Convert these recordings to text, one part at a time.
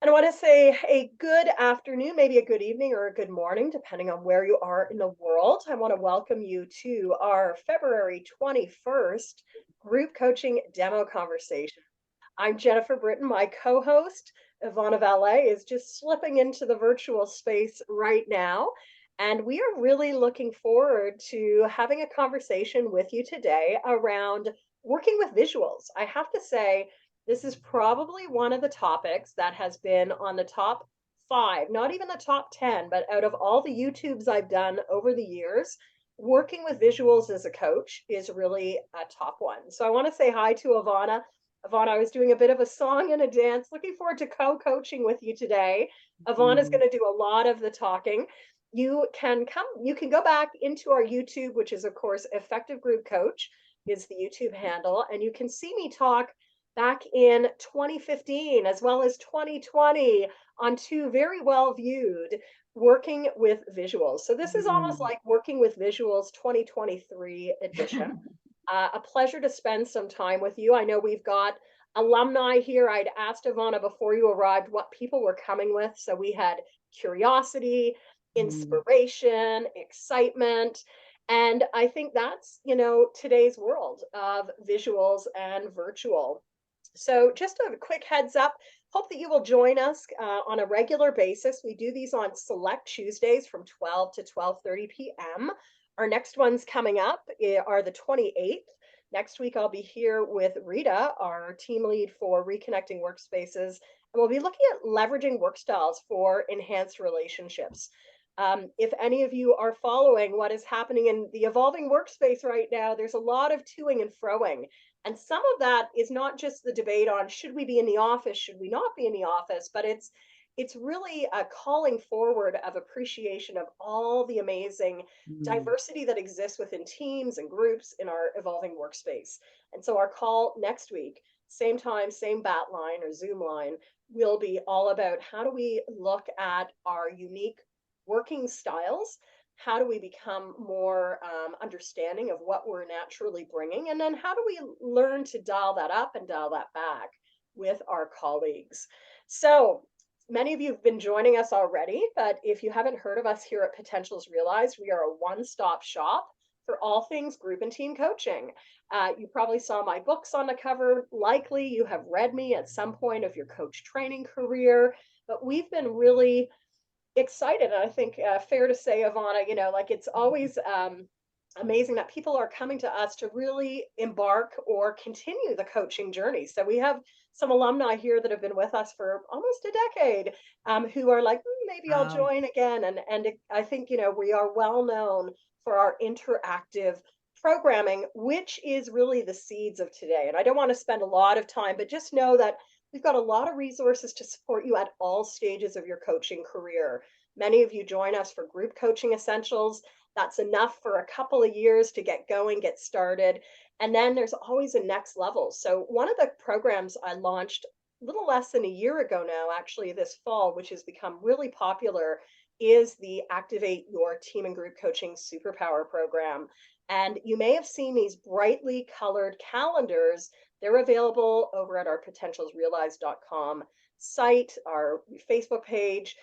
I want to say a good afternoon, maybe a good evening or a good morning, depending on where you are in the world. I want to welcome you to our February 21st group coaching demo conversation. I'm Jennifer Britton. My co host, Ivana Valet, is just slipping into the virtual space right now. And we are really looking forward to having a conversation with you today around working with visuals. I have to say, this is probably one of the topics that has been on the top five, not even the top 10, but out of all the YouTubes I've done over the years, working with visuals as a coach is really a top one. So I want to say hi to Ivana. Ivana, I was doing a bit of a song and a dance. Looking forward to co-coaching with you today. Ivana is Mhm. going to do a lot of the talking. You can go back into our YouTube, which is of course Effective Group Coach is the YouTube handle, and you can see me talk back in 2015 as well as 2020 on two very well viewed working with visuals. So this is almost Mm. like working with visuals 2023 edition. A pleasure to spend some time with you. I know we've got alumni here. I'd asked Ivana before you arrived what people were coming with. So we had curiosity, Mm. inspiration, excitement. And I think that's, today's world of visuals and virtual. So just a quick heads up. Hope that you will join us on a regular basis. We do these on select Tuesdays from 12 to 12:30 p.m. Our next ones coming up are the 28th. Next week, I'll be here with Rita, our team lead for Reconnecting Workspaces, and we'll be looking at leveraging work styles for enhanced relationships. If any of you are following what is happening in the evolving workspace right now, there's a lot of toing and froing. And some of that is not just the debate on should we be in the office, should we not be in the office, but it's really a calling forward of appreciation of all the amazing Mm. diversity that exists within teams and groups in our evolving workspace. And so our call next week, same time, same bat line or Zoom line, will be all about how do we look at our unique working styles, how do we become more understanding of what we're naturally bringing, and then how do we learn to dial that up and dial that back with our colleagues. So many of you have been joining us already, but if you haven't heard of us here at Potentials Realized, we are a one-stop shop for all things group and team coaching. You probably saw my books on the cover. Likely you have read me at some point of your coach training career, but we've been really excited. And I think fair to say, Ivana, like it's always amazing that people are coming to us to really embark or continue the coaching journey. So we have some alumni here that have been with us for almost a decade, who are like, maybe I'll Wow. join again. I think we are well known for our interactive programming, which is really the seeds of today. And I don't want to spend a lot of time, but just know that we've got a lot of resources to support you at all stages of your coaching career. Many of you join us for group coaching essentials. That's enough for a couple of years to get going, get started. And then there's always a next level. So, one of the programs I launched a little less than a year ago now, actually, this fall, which has become really popular, is the Activate Your Team and Group Coaching Superpower Program. And you may have seen these brightly colored calendars. They're available over at our potentialsrealized.com site, our Facebook page.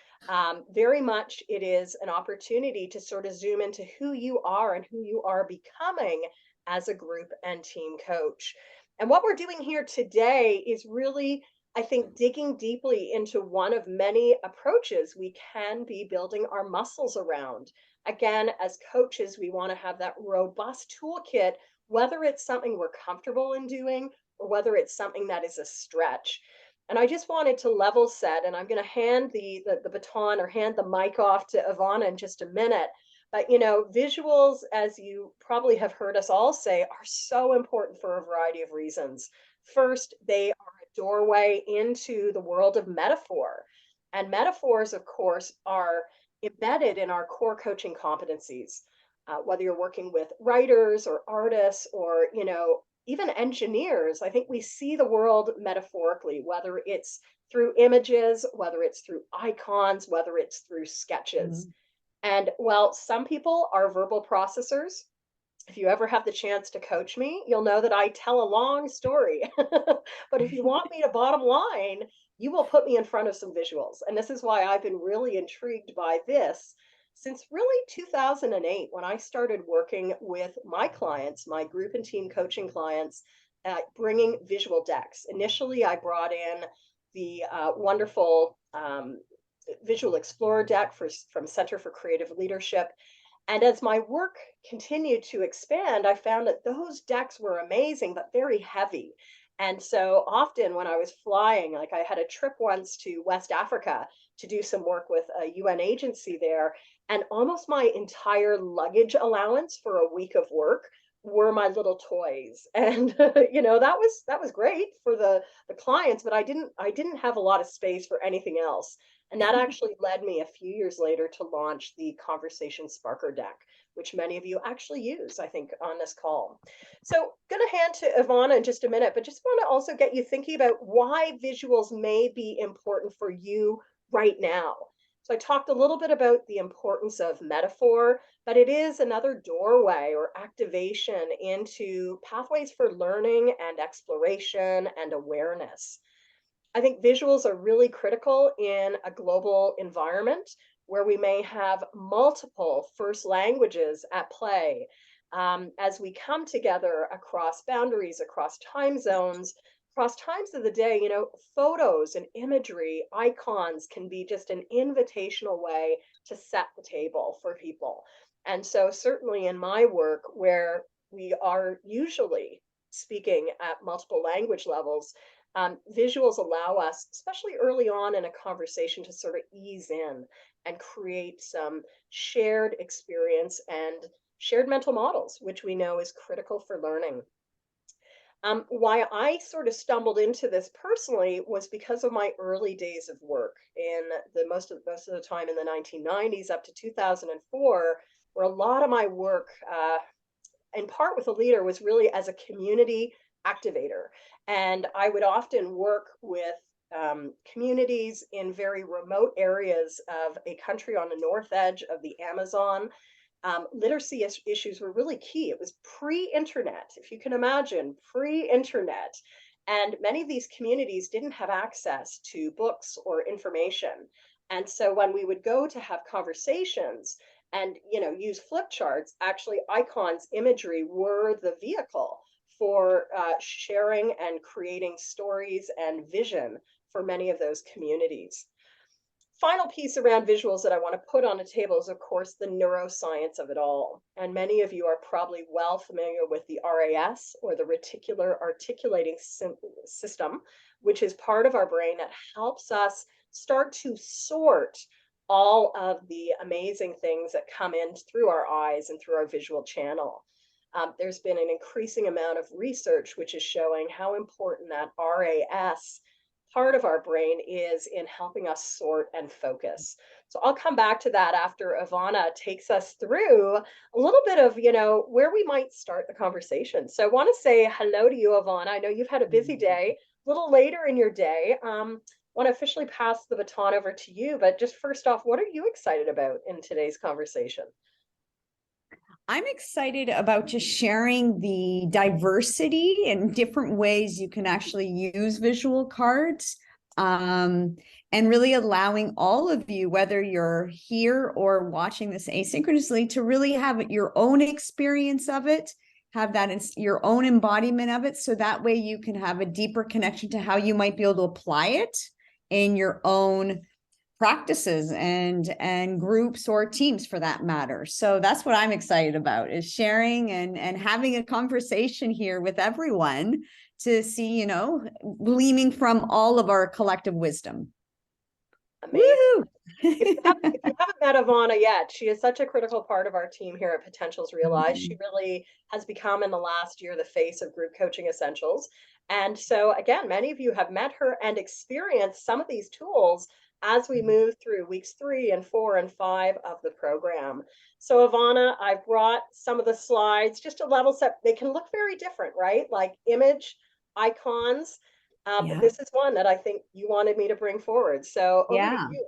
Very much it is an opportunity to sort of zoom into who you are and who you are becoming as a group and team coach. And what we're doing here today is really, I think, digging deeply into one of many approaches we can be building our muscles around. Again, as coaches, we want to have that robust toolkit, whether it's something we're comfortable in doing or whether it's something that is a stretch. And I just wanted to level set, and I'm going to hand the baton or hand the mic off to Ivana in just a minute. But visuals, as you probably have heard us all say, are so important for a variety of reasons. First, they are a doorway into the world of metaphor. And metaphors, of course, are embedded in our core coaching competencies. Whether you're working with writers or artists or even engineers, I think we see the world metaphorically, whether it's through images, whether it's through icons, whether it's through sketches. Mhm. And while some people are verbal processors, If you ever have the chance to coach me, you'll know that I tell a long story. But if you want me to bottom line, you will put me in front of some visuals. And this is why I've been really intrigued by this since really 2008, when I started working with my clients, my group and team coaching clients, bringing visual decks. Initially, I brought in the wonderful Visual Explorer deck from Center for Creative Leadership. And as my work continued to expand, I found that those decks were amazing, but very heavy. And so often when I was flying, like I had a trip once to West Africa to do some work with a UN agency there, and almost my entire luggage allowance for a week of work were my little toys. And that was great for the clients, but I didn't have a lot of space for anything else. And that actually led me a few years later to launch the Conversation Sparker deck, which many of you actually use, I think, on this call. So going to hand to Ivana in just a minute, but just want to also get you thinking about why visuals may be important for you right now. So I talked a little bit about the importance of metaphor, but it is another doorway or activation into pathways for learning and exploration and awareness. I think visuals are really critical in a global environment where we may have multiple first languages at play. As we come together across boundaries, across time zones, across times of the day, photos and imagery, icons can be just an invitational way to set the table for people. And so, certainly in my work, where we are usually speaking at multiple language levels, visuals allow us, especially early on in a conversation, to sort of ease in and create some shared experience and shared mental models, which we know is critical for learning. Why I sort of stumbled into this personally was because of my early days of work in the most of the time in the 1990s up to 2004, where a lot of my work, in part with a leader, was really as a community activator. And I would often work with communities in very remote areas of a country on the north edge of the Amazon. Literacy issues were really key. It was pre-internet, if you can imagine, pre-internet. And many of these communities didn't have access to books or information. And so when we would go to have conversations and use flip charts, actually icons, imagery were the vehicle for sharing and creating stories and vision for many of those communities. Final piece around visuals that I want to put on the table is, of course, the neuroscience of it all. And many of you are probably well familiar with the RAS, or the reticular articulating system, which is part of our brain that helps us start to sort all of the amazing things that come in through our eyes and through our visual channel. There's been an increasing amount of research which is showing how important that RAS part of our brain is in helping us sort and focus. So I'll come back to that after Ivana takes us through a little bit of, where we might start the conversation. So I want to say hello to you, Ivana. I know you've had a busy day, a little later in your day. Want to officially pass the baton over to you, but just first off, what are you excited about in today's conversation? I'm excited about just sharing the diversity and different ways you can actually use visual cards, and really allowing all of you, whether you're here or watching this asynchronously, to really have your own experience of it, have that your own embodiment of it. So that way you can have a deeper connection to how you might be able to apply it in your own practices and groups or teams, for that matter. So that's what I'm excited about, is sharing and having a conversation here with everyone to see, gleaming from all of our collective wisdom. Amazing. If you haven't met Ivana yet, she is such a critical part of our team here at Potentials Realize. She really has become in the last year the face of Group Coaching Essentials. And so again, many of you have met her and experienced some of these tools as we move through weeks 3 and 4 and 5 of the program. So Ivana, I've brought some of the slides just to level set. They can look very different, right? Like image, icons. But this is one that I think you wanted me to bring forward. So over to you.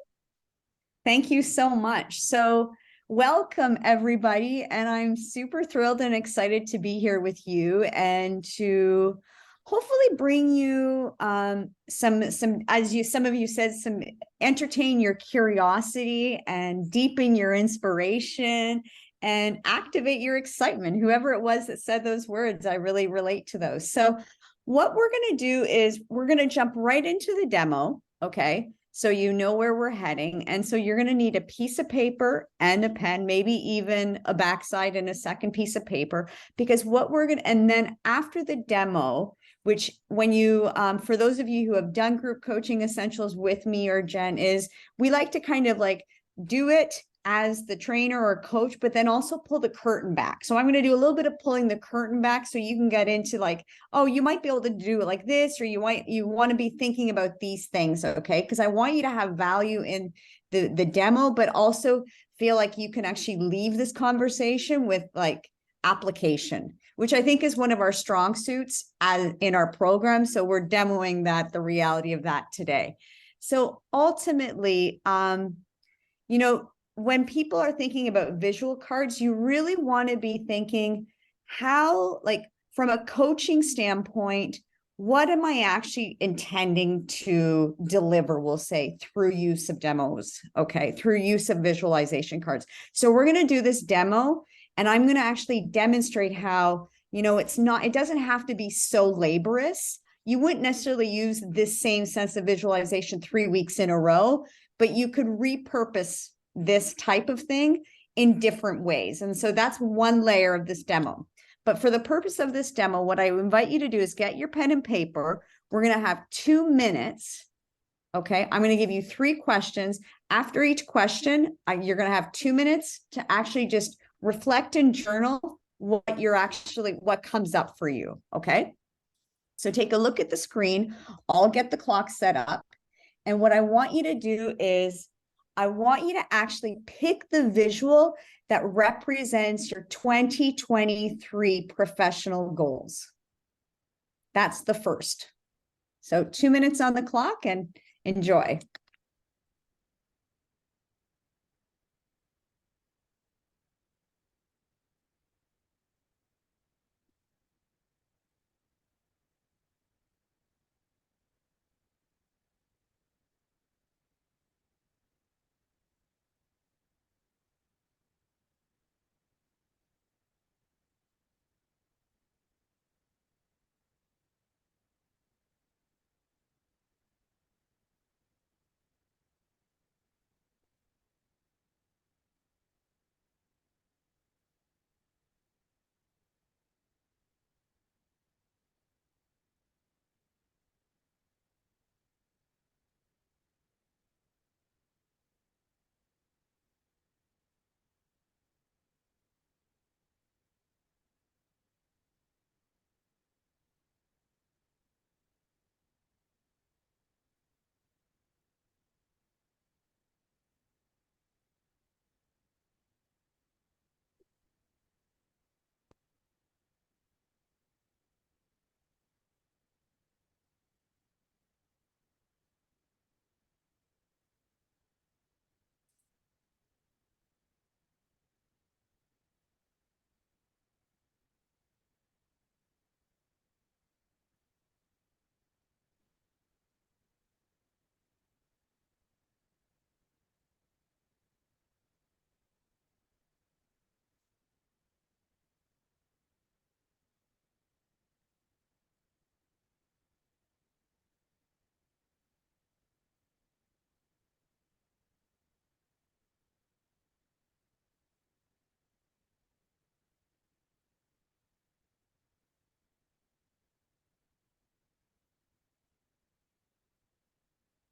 Thank you so much. So Welcome, everybody. And I'm super thrilled and excited to be here with you and to hopefully bring you some, some of you said, some entertain your curiosity and deepen your inspiration and activate your excitement. Whoever it was that said those words, I really relate to those. So what we're going to do is we're going to jump right into the demo. Okay. So you know where we're heading. And so you're going to need a piece of paper and a pen, maybe even a backside and a second piece of paper, because what we're going to, and then after the demo, which when you, for those of you who have done group coaching essentials with me or Jen, is we like to kind of like do it as the trainer or coach, but then also pull the curtain back. So I'm going to do a little bit of pulling the curtain back so you can get into like, oh, you might be able to do it like this, or you want to be thinking about these things. Okay. Because I want you to have value in the demo, but also feel like you can actually leave this conversation with like application, which I think is one of our strong suits as in our program. So we're demoing that, the reality of that today. So ultimately, when people are thinking about visual cards, you really want to be thinking how, like from a coaching standpoint, what am I actually intending to deliver, we'll say, through use of demos, okay, through use of visualization cards. So we're going to do this demo, and I'm going to actually demonstrate how, it doesn't have to be so laborious. You wouldn't necessarily use this same sense of visualization 3 weeks in a row, but you could repurpose this type of thing in different ways. And so that's one layer of this demo. But for the purpose of this demo, what I invite you to do is get your pen and paper. We're going to have 2 minutes. Okay. I'm going to give you 3 questions. After each question, you're going to have 2 minutes to actually just reflect and journal what comes up for you. Okay. So take a look at the screen. I'll get the clock set up. And what I want you to do is I want you to actually pick the visual that represents your 2023 professional goals. That's the first. So 2 minutes on the clock and enjoy.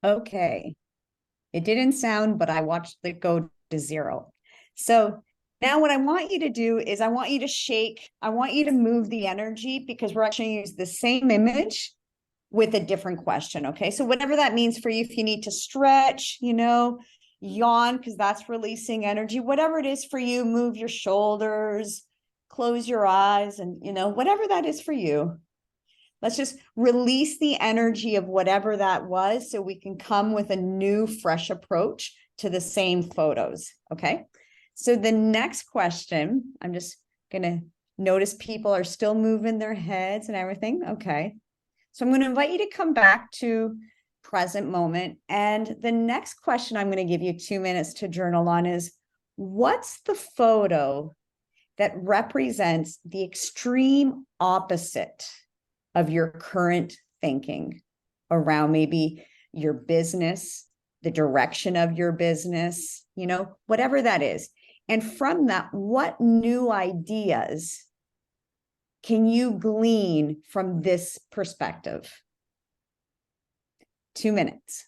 Okay. It didn't sound, but I watched it go to 0. So now what I want you to do is I want you to move the energy, because we're actually going to use the same image with a different question. Okay. So whatever that means for you, if you need to stretch, yawn, because that's releasing energy, whatever it is for you, move your shoulders, close your eyes, and, whatever that is for you. Let's just release the energy of whatever that was so we can come with a new, fresh approach to the same photos. Okay. So the next question, I'm just going to notice people are still moving their heads and everything. Okay. So I'm going to invite you to come back to present moment. And the next question I'm going to give you 2 minutes to journal on is, what's the photo that represents the extreme opposite of your current thinking around maybe your business, the direction of your business, whatever that is. And from that, what new ideas can you glean from this perspective? 2 minutes.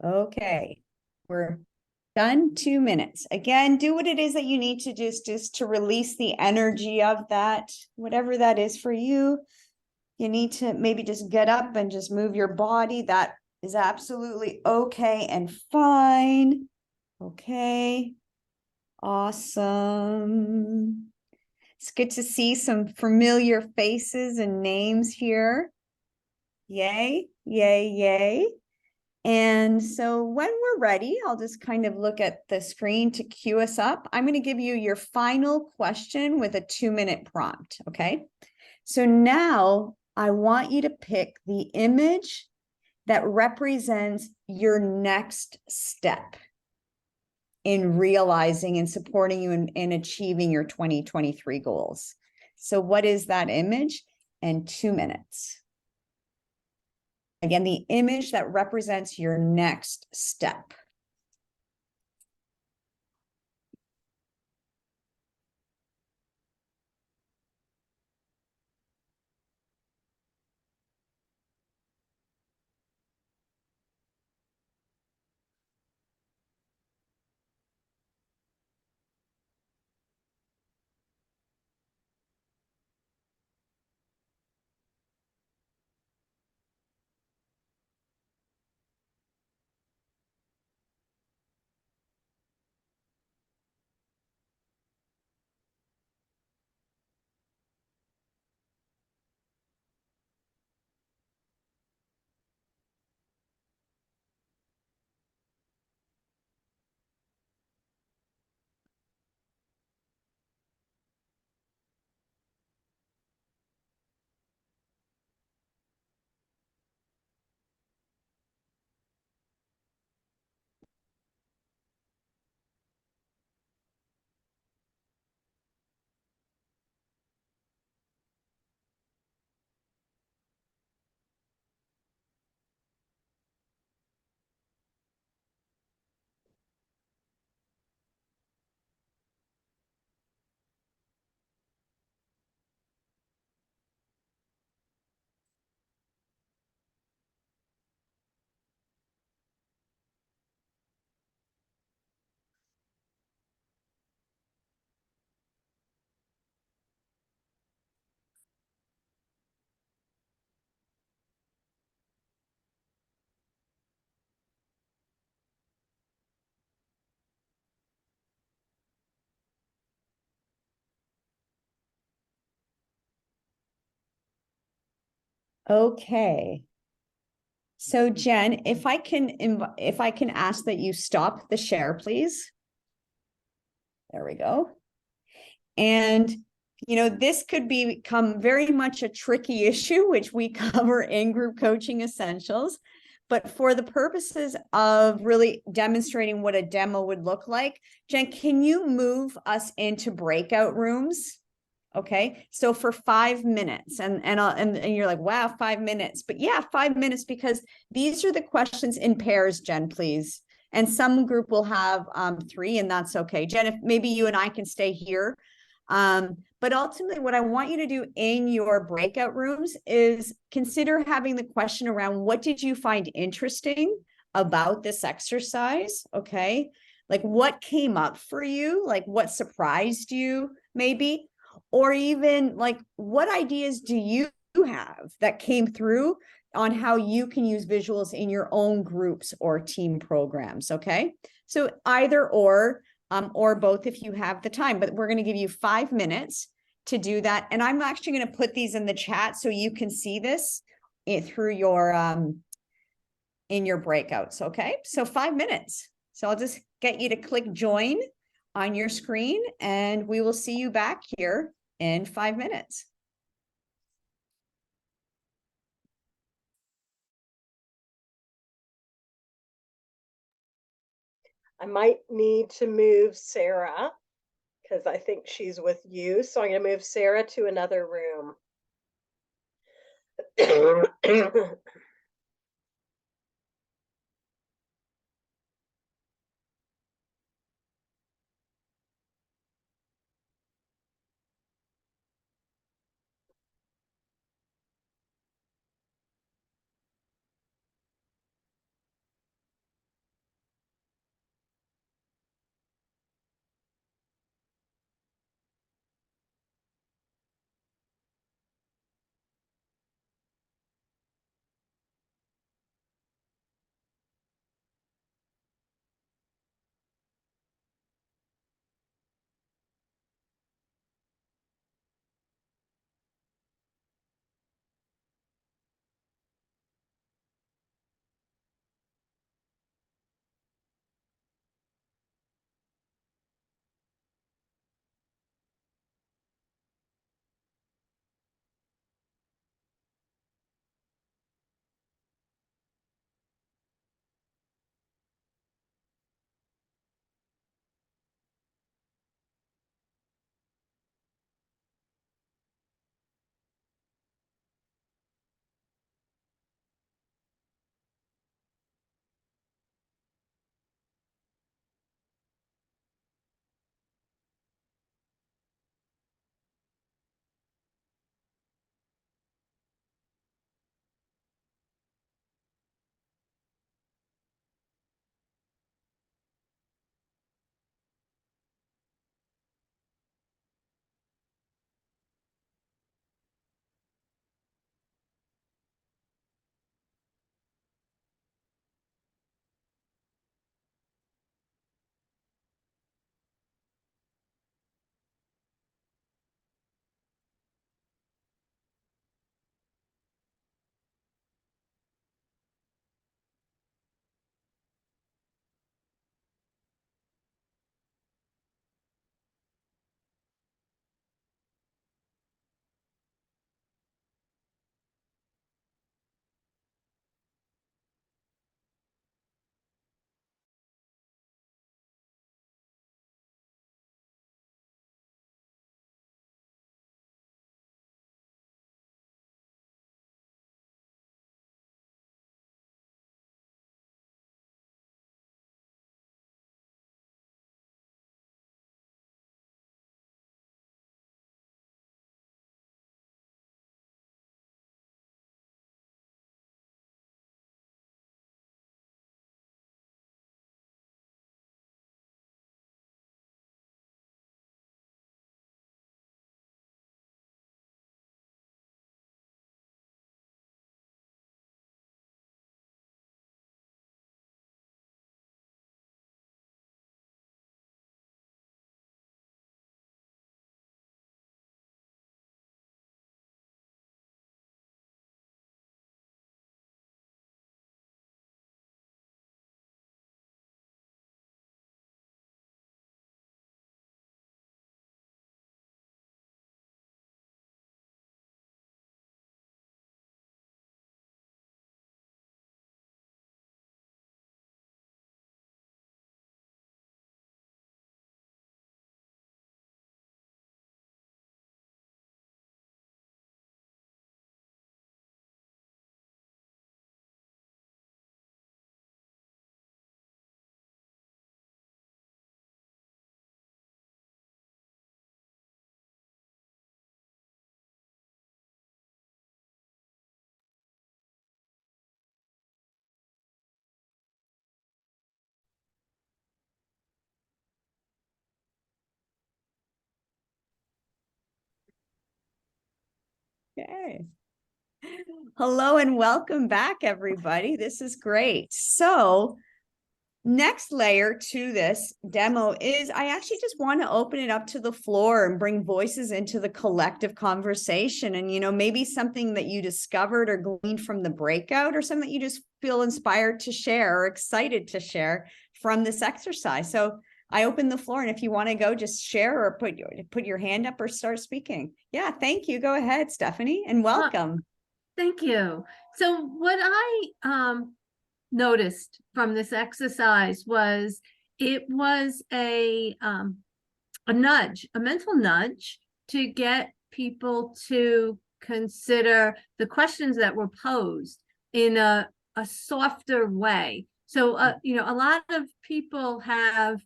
Okay, we're done. 2 minutes. Again, do what it is that you need to just to release the energy of that, whatever that is for you. You need to maybe just get up and just move your body. That is absolutely okay and fine. Okay, awesome. It's good to see some familiar faces and names here. Yay, yay, yay. And so when we're ready, I'll just kind of look at the screen to cue us up. I'm going to give you your final question with a 2-minute prompt. Okay. So now I want you to pick the image that represents your next step in realizing and supporting you in achieving your 2023 goals. So what is that image? And 2 minutes. Again, the image that represents your next step. Okay. So Jen, if I can ask that you stop the share, please. There we go. And this could become very much a tricky issue, which we cover in Group Coaching Essentials. But for the purposes of really demonstrating what a demo would look like, Jen, can you move us into breakout rooms? Okay, so for 5 minutes, and you're like, wow, 5 minutes, but yeah, 5 minutes, because these are the questions in pairs, Jen, please. And some group will have three, and that's okay. Jen, if maybe you and I can stay here. But ultimately, what I want you to do in your breakout rooms is consider having the question around, what did you find interesting about this exercise? Okay, like what came up for you, like what surprised you, maybe, or even like what ideas do you have that came through on how you can use visuals in your own groups or team programs. Okay, so either or both if you have the time, but we're going to give you 5 minutes to do that. And I'm actually going to put these in the chat so you can see this through your in your breakouts. Okay, so 5 minutes. So I'll just get you to click join on your screen, and we will see you back here in 5 minutes. I might need to move Sarah because I think she's with you. So I'm going to move Sarah to another room. Okay. Hello and welcome back, everybody. This is great. So, next layer to this demo is I actually just want to open it up to the floor and bring voices into the collective conversation. And, maybe something that you discovered or gleaned from the breakout, or something that you just feel inspired to share or excited to share from this exercise. So I open the floor, and if you want to go, just share or put your hand up or start speaking. Yeah, thank you. Go ahead, Stephanie, and welcome. Thank you. So what I noticed from this exercise was it was a nudge, a mental nudge to get people to consider the questions that were posed in a softer way. So, a lot of people have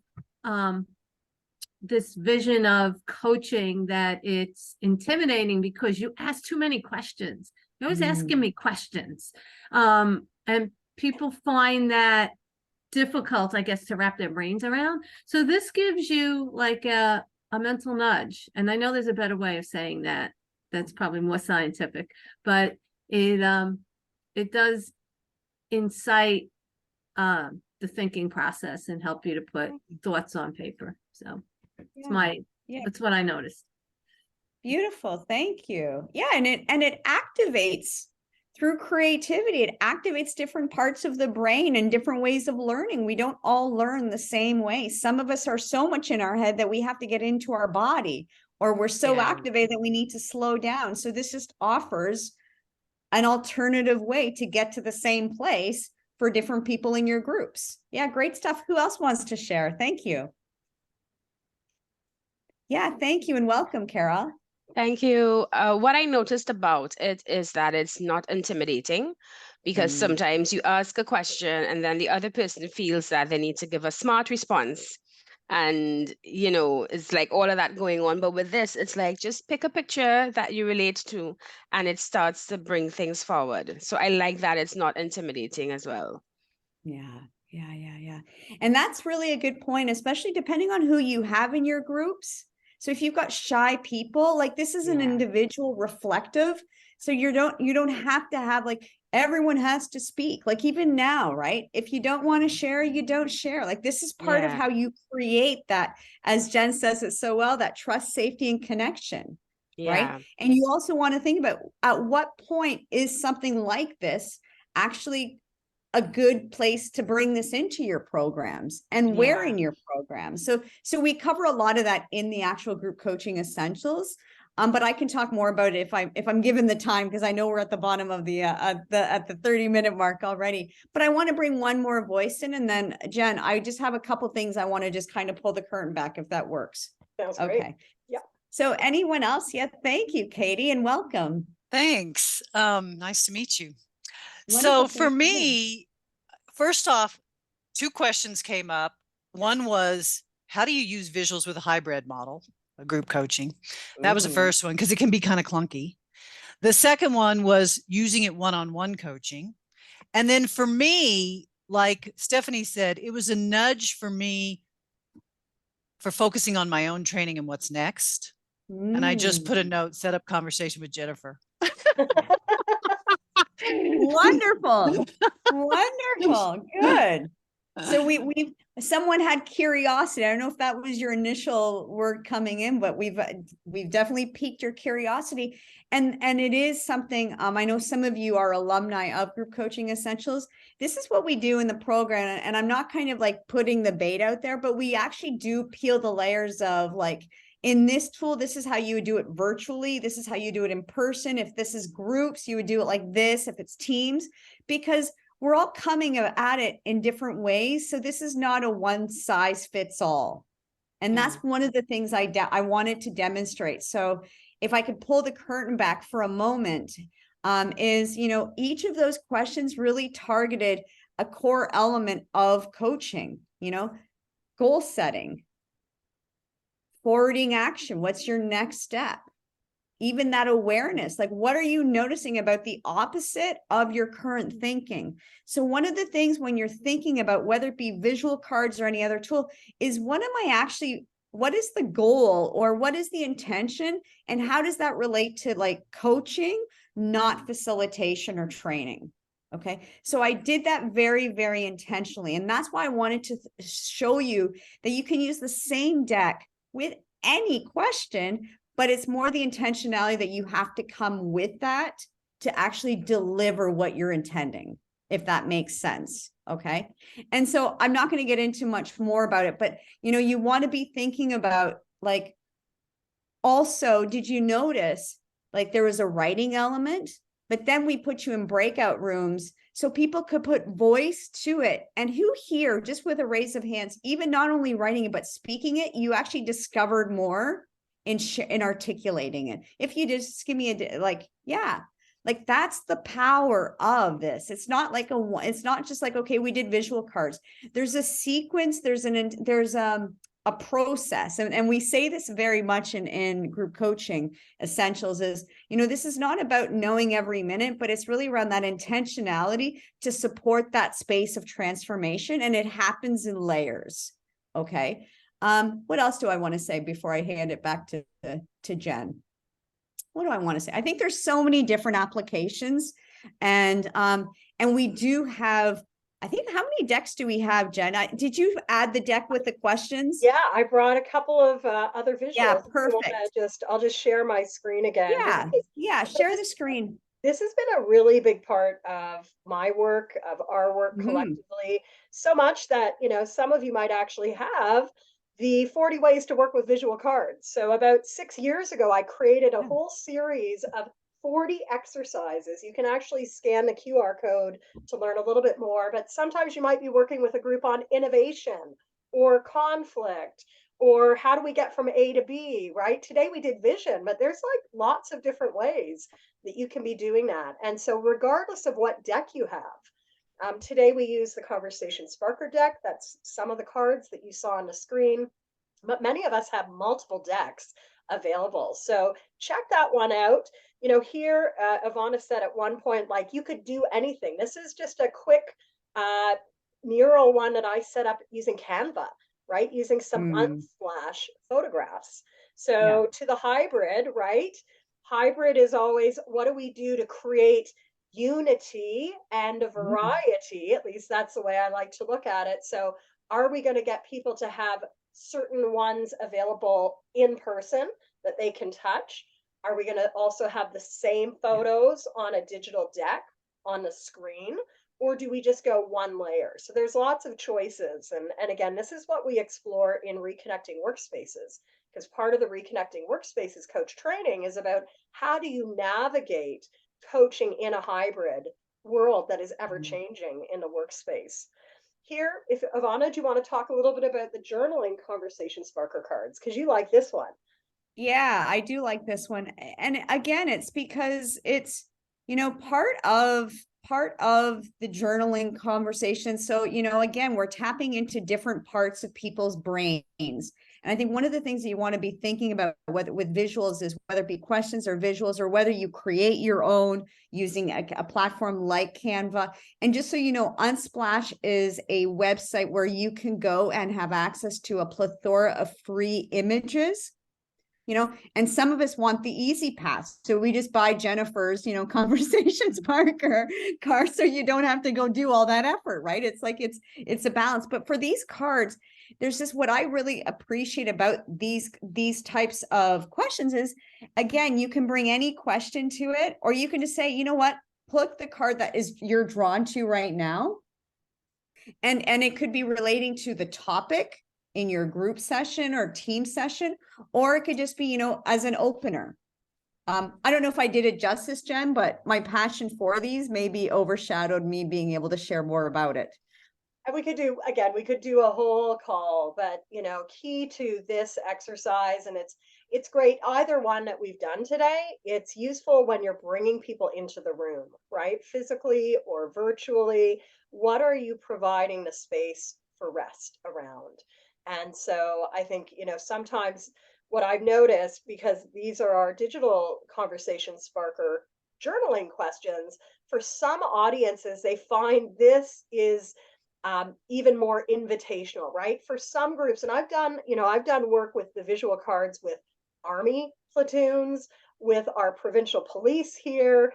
this vision of coaching that it's intimidating because you ask too many questions. You're always asking me questions. And people find that difficult, I guess, to wrap their brains around. So this gives you like a mental nudge. And I know there's a better way of saying that. That's probably more scientific, but it does incite the thinking process and help you to put thoughts on paper. So that's what I noticed. Beautiful. Thank you. Yeah. And it activates through creativity. It activates different parts of the brain and different ways of learning. We don't all learn the same way. Some of us are so much in our head that we have to get into our body, or we're so activated that we need to slow down. So this just offers an alternative way to get to the same place for different people in your groups. Yeah, great stuff. Who else wants to share? Thank you. Yeah, thank you and welcome, Carol. Thank you. What I noticed about it is that it's not intimidating, because sometimes you ask a question and then the other person feels that they need to give a smart response. And, it's like all of that going on. But with this, it's like just pick a picture that you relate to and it starts to bring things forward. So I like that it's not intimidating as well. Yeah. And that's really a good point, especially depending on who you have in your groups. So if you've got shy people, like this is an individual reflective. So you don't have to have like everyone has to speak, like even now, right? If you don't want to share, you don't share. Like this is part of how you create that, as Jen says it so well, that trust, safety, and connection, right? And you also want to think about at what point is something like this actually a good place to bring this into your programs, and where in your programs. So we cover a lot of that in the actual group coaching essentials. But I can talk more about it if I'm given the time, because I know we're at the bottom of the at the 30-minute mark already. But I want to bring one more voice in, and then Jen, I just have a couple things I want to just kind of pull the curtain back, if that works. Sounds great. Okay. Yeah. So anyone else? Yeah. Thank you, Katie, and welcome. Thanks. Nice to meet you. Wonderful. So for me, first off, two questions came up. One was, how do you use visuals with a hybrid model, a group coaching? That was the first one, because it can be kind of clunky. The second one was using it one-on-one coaching. And then for me, like Stephanie said, it was a nudge for me for focusing on my own training and what's next. And I just put a note, set up conversation with Jennifer. Wonderful. Good. So someone had curiosity. I don't know if that was your initial word coming in, but we've definitely piqued your curiosity. And it is something, I know some of you are alumni of Group Coaching Essentials. This is what we do in the program. And I'm not kind of like putting the bait out there, but we actually do peel the layers of like, in this tool, this is how you would do it virtually. This is how you do it in person. If this is groups, you would do it like this. If it's teams, because we're all coming at it in different ways. So this is not a one size fits all. And that's one of the things I wanted to demonstrate. So if I could pull the curtain back for a moment, is, each of those questions really targeted a core element of coaching, goal setting, forwarding action. What's your next step? Even that awareness, like what are you noticing about the opposite of your current thinking? So one of the things when you're thinking about whether it be visual cards or any other tool is, what am I actually what is the goal, or what is the intention, and how does that relate to like coaching, not facilitation or training? Okay, so I did that very, very intentionally. And that's why I wanted to show you that you can use the same deck with any question, but it's more the intentionality that you have to come with that to actually deliver what you're intending, if that makes sense. Okay. And so I'm not going to get into much more about it, but you want to be thinking about, like, also, did you notice like there was a writing element, but then we put you in breakout rooms so people could put voice to it? And who here, just with a raise of hands, even not only writing it, but speaking it, you actually discovered more in articulating it? If you just give me yeah, like that's the power of this. It's not like it's not just like, okay, we did visual cards. There's a sequence, there's a process. And we say this very much in group coaching essentials is, this is not about knowing every minute, but it's really around that intentionality to support that space of transformation. And it happens in layers. Okay. What else do I want to say before I hand it back to Jen? What do I want to say? I think there's so many different applications, and we do have, I think, how many decks do we have, Jen? Did you add the deck with the questions? Yeah, I brought a couple of other visuals. Yeah, perfect. I'll just share my screen again. Yeah, share the screen. This has been a really big part of my work, of our work collectively, so much that, some of you might actually have the 40 ways to work with visual cards. So about 6 years ago, I created a whole series of 40 exercises. You can actually scan the QR code to learn a little bit more, but sometimes you might be working with a group on innovation or conflict, or how do we get from A to B, right? Today we did vision, but there's like lots of different ways that you can be doing that. And so regardless of what deck you have, today we use the Conversation Sparker deck. That's some of the cards that you saw on the screen, but many of us have multiple decks available. So check that one out. Here, Ivana said at one point, like, you could do anything. This is just a quick mural one that I set up using Canva, right? Using some unsplash photographs. So to the hybrid, right? Hybrid is always, what do we do to create unity and a variety? At least that's the way I like to look at it. So are we going to get people to have certain ones available in person that they can touch? Are we going to also have the same photos on a digital deck on the screen? Or do we just go one layer? So there's lots of choices. And again, this is what we explore in Reconnecting Workspaces, because part of the Reconnecting Workspaces coach training is about how do you navigate coaching in a hybrid world that is ever changing in the workspace. Here, if Ivana, do you want to talk a little bit about the journaling Conversation Sparker cards? Because you like this one. Yeah, I do like this one. And again, it's because it's, part of the journaling conversation. So, again, we're tapping into different parts of people's brains. And I think one of the things that you want to be thinking about with visuals is whether it be questions or visuals, or whether you create your own using a platform like Canva. And just so you know, Unsplash is a website where you can go and have access to a plethora of free images. And some of us want the easy path. So we just buy Jennifer's, Conversation Sparker card, so you don't have to go do all that effort, right? It's like, it's a balance. But for these cards, there's just what I really appreciate about these types of questions is, again, you can bring any question to it, or you can just say, you know what, pick the card that is you're drawn to right now. And it could be relating to the topic in your group session or team session, or it could just be, as an opener. I don't know if I did it justice, Jen, but my passion for these maybe overshadowed me being able to share more about it. And we could do a whole call, but key to this exercise, and it's great, either one that we've done today, it's useful when you're bringing people into the room, right? Physically or virtually, what are you providing the space for rest around? And so I think, sometimes what I've noticed, because these are our digital Conversation Sparker journaling questions, for some audiences, they find this is even more invitational, right? For some groups, and I've done work with the visual cards with Army platoons, with our provincial police here.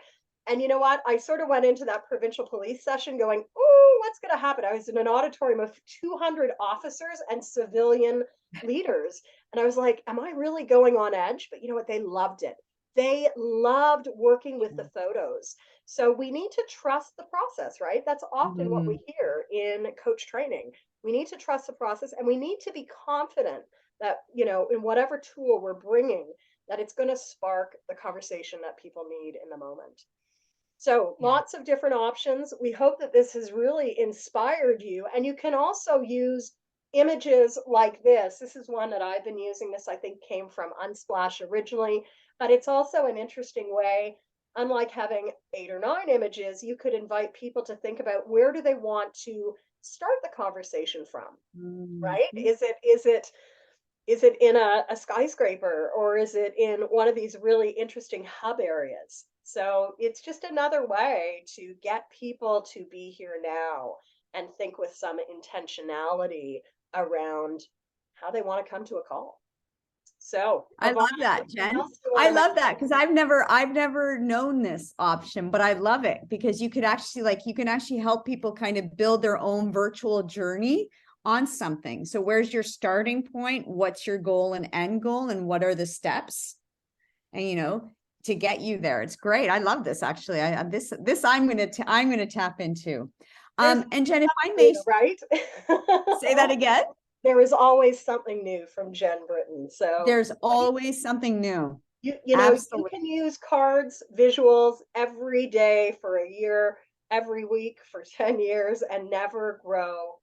And you know what? I sort of went into that provincial police session going, oh, what's going to happen? I was in an auditorium of 200 officers and civilian leaders. And I was like, am I really going on edge? But you know what? They loved it. They loved working with the photos. So we need to trust the process, right? That's often what we hear in coach training. We need to trust the process, and we need to be confident that, in whatever tool we're bringing, that it's going to spark the conversation that people need in the moment. So lots of different options. We hope that this has really inspired you. And you can also use images like this. This is one that I've been using. This, I think, came from Unsplash originally, but it's also an interesting way. Unlike having 8 or 9 images, you could invite people to think about, where do they want to start the conversation from, right? Is it in a skyscraper, or is it in one of these really interesting hub areas? So it's just another way to get people to be here now and think with some intentionality around how they want to come to a call. So I love Ivana, that, anything Jen. else you I wanna love that mention? because I've never known this option, but I love it because you can actually help people kind of build their own virtual journey on something. So where's your starting point? What's your goal and end goal, and what are the steps? And to get you there. It's great. I love this actually. This I'm gonna tap into. There's And Jen, if I something may new, right? say that again. There is always something new from Jen Britton. So There's always something new. you can use cards, visuals every day for a year, every week for 10 years, and never grow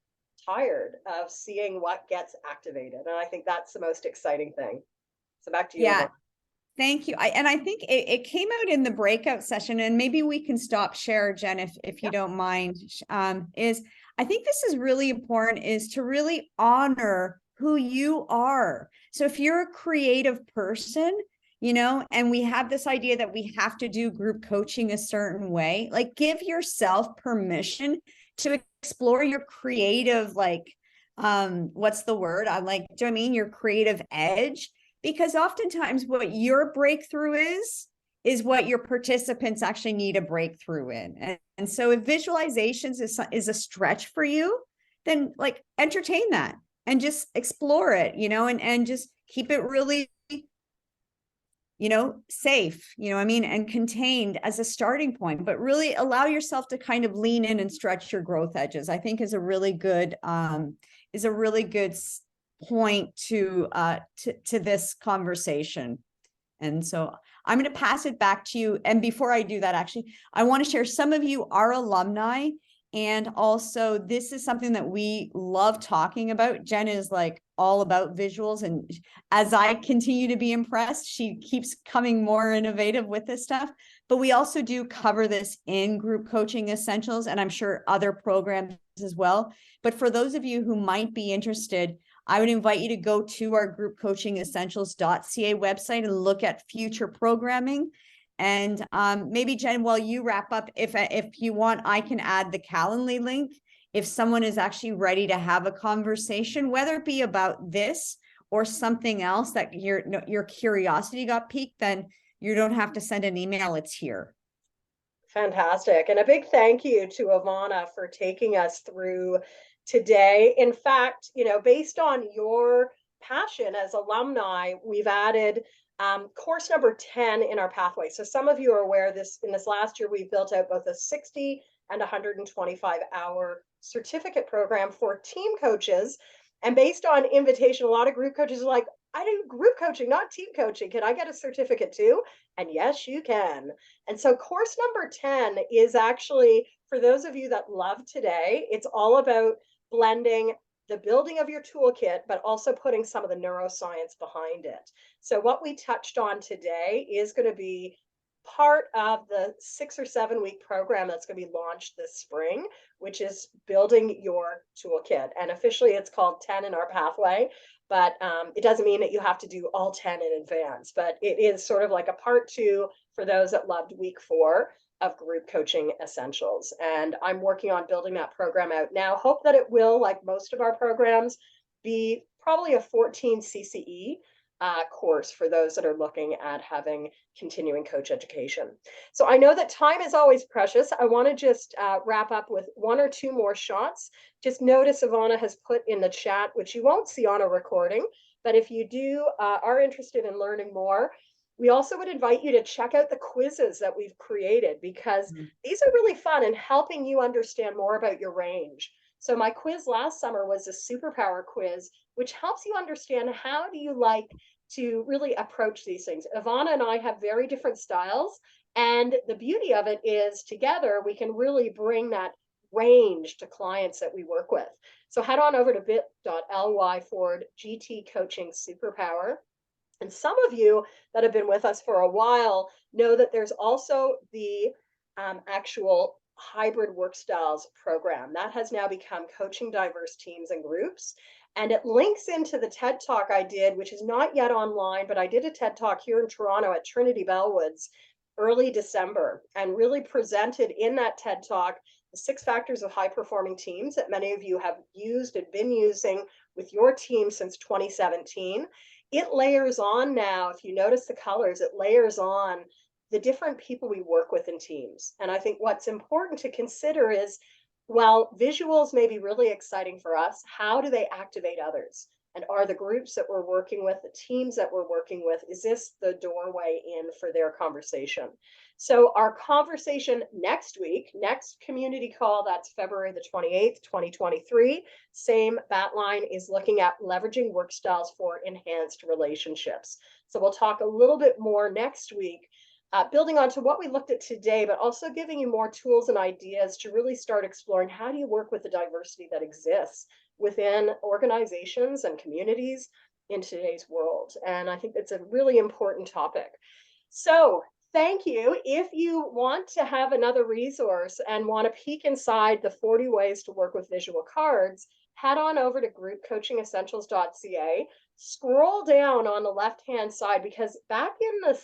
tired of seeing what gets activated. And I think that's the most exciting thing. So back to you, Yeah. Yvonne. Thank you. I think it came out in the breakout session, and maybe we can stop share, Jen, if you don't mind. Is I think this is really important, is to really honor who you are. So if you're a creative person, and we have this idea that we have to do group coaching a certain way, like give yourself permission to explore your creative, what's the word? Do I mean your creative edge? Because oftentimes what your breakthrough is what your participants actually need a breakthrough in. And so if visualizations is a stretch for you, then entertain that and just explore it, and just keep it really, safe, and contained as a starting point, but really allow yourself to kind of lean in and stretch your growth edges, I think is a really good point to this conversation. And so I'm going to pass it back to you. And before I do that, actually, I want to share, some of you are alumni. And also, this is something that we love talking about. Jen is all about visuals. And as I continue to be impressed, she keeps coming more innovative with this stuff. But we also do cover this in Group Coaching Essentials, and I'm sure other programs as well. But for those of you who might be interested, I would invite you to go to our groupcoachingessentials.ca website and look at future programming. And maybe, Jen, while you wrap up, if you want, I can add the Calendly link. If someone is actually ready to have a conversation, whether it be about this or something else that your curiosity got piqued, then you don't have to send an email. It's here. Fantastic. And a big thank you to Ivana for taking us through today. In fact, based on your passion as alumni, we've added course number 10 in our pathway. So some of you are aware in this last year, we've built out both a 60 and 125 hour certificate program for team coaches. And based on invitation, a lot of group coaches are like, I do group coaching, not team coaching. Can I get a certificate too? And yes, you can. And so course number 10 is actually, for those of you that love today, it's all about blending the building of your toolkit, but also putting some of the neuroscience behind it. So what we touched on today is going to be part of the 6 or 7 week program that's going to be launched this spring, which is building your toolkit. And officially it's called 10 in our pathway, but it doesn't mean that you have to do all 10 in advance, but it is sort of like a part 2 for those that loved week 4. of Group Coaching Essentials. And I'm working on building that program out now. Hope that it will, like most of our programs, be probably a 14 CCE course for those that are looking at having continuing coach education. So I know that time is always precious. I want to just wrap up with one or two more shots. Just notice Ivana has put in the chat, which you won't see on a recording, but if you do are interested in learning more, we also would invite you to check out the quizzes that we've created, because these are really fun in helping you understand more about your range. So my quiz last summer was a superpower quiz, which helps you understand how do you like to really approach these things. Ivana and I have very different styles, and the beauty of it is together we can really bring that range to clients that we work with. So head on over to bit.ly/GT Coaching Superpower. And some of you that have been with us for a while know that there's also the actual hybrid work styles program that has now become Coaching Diverse Teams and Groups. And it links into the TED Talk I did, which is not yet online, but I did a TED Talk here in Toronto at Trinity Bellwoods early December, and really presented in that TED Talk the 6 factors of high performing teams that many of you have used and been using with your team since 2017. It layers on now, if you notice the colors, it layers on the different people we work with in teams. And I think what's important to consider is, while visuals may be really exciting for us, how do they activate others? And are the groups that we're working with, the teams that we're working with, is this the doorway in for their conversation? So our conversation next week, next community call, that's February the 28th, 2023. Same bat line, is looking at leveraging work styles for enhanced relationships. So we'll talk a little bit more next week, building on to what we looked at today, but also giving you more tools and ideas to really start exploring how do you work with the diversity that exists within organizations and communities in today's world. And I think it's a really important topic. So thank you. If you want to have another resource and want to peek inside the 40 ways to work with visual cards, head on over to groupcoachingessentials.ca. Scroll down on the left-hand side, because back in the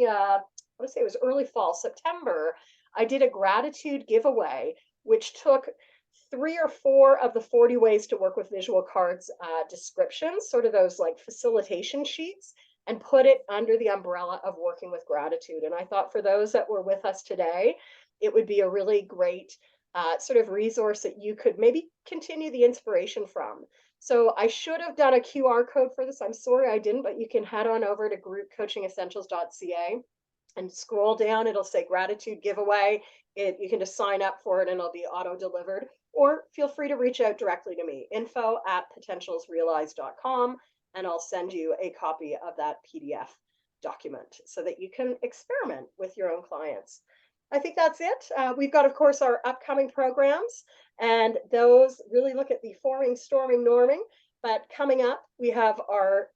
I would say it was early fall, September, I did a gratitude giveaway, which took 3 or 4 of the 40 ways to work with visual cards descriptions, sort of those like facilitation sheets, and put it under the umbrella of working with gratitude. And I thought for those that were with us today, it would be a really great sort of resource that you could maybe continue the inspiration from. So I should have done a QR code for this. I'm sorry I didn't, but you can head on over to groupcoachingessentials.ca and scroll down. It'll say gratitude giveaway. You can just sign up for it and it'll be auto-delivered. Or feel free to reach out directly to me, info@potentialsrealized.com, and I'll send you a copy of that PDF document so that you can experiment with your own clients. I think that's it. We've got, of course, our upcoming programs, and those really look at the forming, storming, norming. But coming up, we have our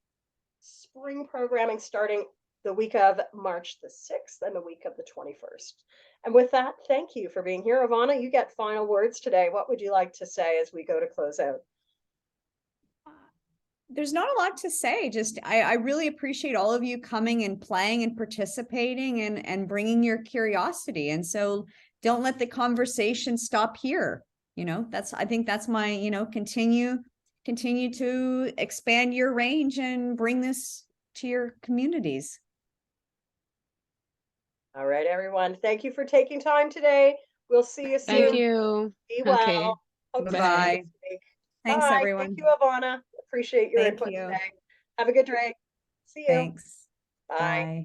spring programming starting the week of March the 6th and the week of the 21st. And with that, thank you for being here. Ivana, you get final words today. What would you like to say as we go to close out? There's not a lot to say. Just I really appreciate all of you coming and playing and participating and bringing your curiosity. And so don't let the conversation stop here. I think that's my, continue to expand your range and bring this to your communities. All right, everyone. Thank you for taking time today. We'll see you soon. Thank you. Be well. Okay. Bye. Thanks, Bye. everyone. Thank you, Ivana. Appreciate your Thank input you. today. Have a good day. See you. Thanks. Bye. Bye.